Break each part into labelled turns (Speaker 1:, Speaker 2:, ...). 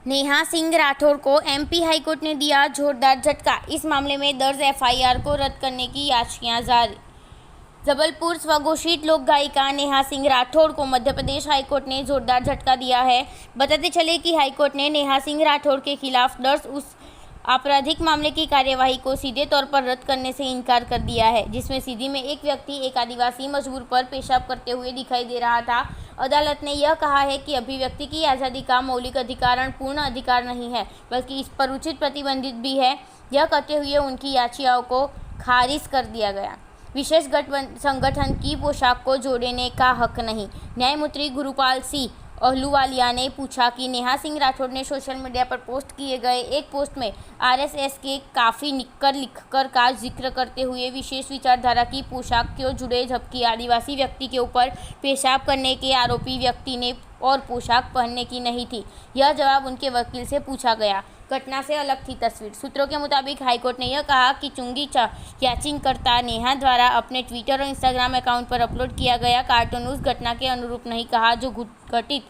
Speaker 1: नेहा सिंह राठौर को MP high court ने दिया जोरदार झटका। इस मामले में दर्ज एफआईआर को रद्द करने की याचिकाएं जारी। जबलपुर स्वघोषित लोक गायिका नेहा सिंह राठौर को मध्य प्रदेश हाईकोर्ट ने जोरदार झटका दिया है। बताते चले कि हाईकोर्ट ने नेहा सिंह राठौर के खिलाफ दर्ज उस आपराधिक मामले की कार्यवाही को सीधे तौर पर रद्द करने से इनकार कर दिया है, जिसमें सीधी में एक व्यक्ति एक आदिवासी मजदूर पर पेशाब करते हुए दिखाई दे रहा था। अदालत ने यह कहा है कि अभिव्यक्ति की आज़ादी का मौलिक अधिकार पूर्ण अधिकार नहीं है, बल्कि इस पर उचित प्रतिबंधित भी है। यह कहते हुए उनकी याचिकाओं को खारिज कर दिया गया। विशेष संगठन की पोशाक को जोड़ने का हक नहीं। न्यायमूर्ति गुरुपाल सिंह अहलूवालिया ने पूछा कि नेहा सिंह राठौर ने सोशल मीडिया पर पोस्ट किए गए एक पोस्ट में आरएसएस के काफ़ी लिखकर का जिक्र करते हुए विशेष विचारधारा की पोशाक क्यों जुड़े, जबकि आदिवासी व्यक्ति के ऊपर पेशाब करने के आरोपी व्यक्ति ने और पोशाक पहनने की नहीं थी। यह जवाब उनके वकील से पूछा गया। घटना से अलग थी तस्वीर। सूत्रों के मुताबिक हाईकोर्ट ने यह कहा कि चुंगी याचिकाकर्ता नेहा द्वारा अपने ट्विटर और इंस्टाग्राम अकाउंट पर अपलोड किया गया कार्टून उस घटना के अनुरूप नहीं कहा जो घटित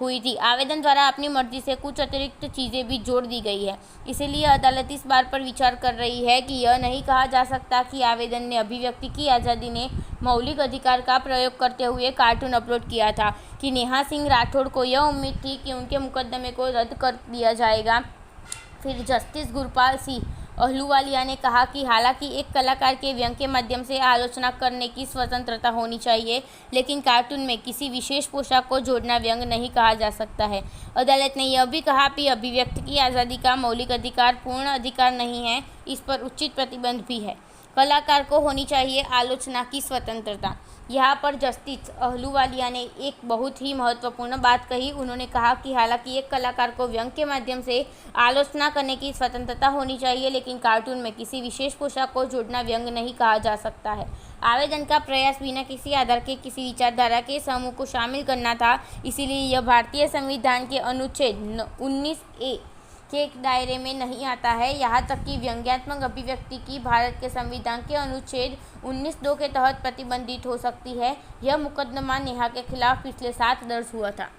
Speaker 1: हुई थी। आवेदन द्वारा अपनी मर्जी से कुछ अतिरिक्त चीज़ें भी जोड़ दी गई है। इसलिए अदालत इस बात पर विचार कर रही है कि यह नहीं कहा जा सकता कि आवेदन ने अभिव्यक्ति की आज़ादी ने मौलिक अधिकार का प्रयोग करते हुए कार्टून अपलोड किया था। कि नेहा सिंह राठौर को यह उम्मीद थी कि उनके मुकदमे को रद्द कर दिया जाएगा। फिर जस्टिस गुरुपाल सिंह अहलूवालिया ने कहा कि हालांकि एक कलाकार के व्यंग के माध्यम से आलोचना करने की स्वतंत्रता होनी चाहिए, लेकिन कार्टून में किसी विशेष पोशाक को जोड़ना व्यंग नहीं कहा जा सकता है। अदालत ने यह भी कहा कि अभिव्यक्ति की आज़ादी का मौलिक अधिकार पूर्ण अधिकार नहीं है, इस पर उचित प्रतिबंध भी है। कलाकार को होनी चाहिए आलोचना की स्वतंत्रता। यहाँ पर जस्टिस अहलूवालिया ने एक बहुत ही महत्वपूर्ण बात कही। उन्होंने कहा कि हालांकि एक कलाकार को व्यंग के माध्यम से आलोचना करने की स्वतंत्रता होनी चाहिए, लेकिन कार्टून में किसी विशेष पोशाक को जोड़ना व्यंग नहीं कहा जा सकता है। आवेदन का प्रयास बिना किसी आधार के किसी विचारधारा के समूह को शामिल करना था, इसीलिए यह भारतीय संविधान के अनुच्छेद 19A के दायरे में नहीं आता है। यहाँ तक कि व्यंग्यात्मक अभिव्यक्ति की भारत के संविधान के अनुच्छेद 19(2) के तहत प्रतिबंधित हो सकती है। यह मुकदमा नेहा के खिलाफ पिछले 7 दर्ज हुआ था।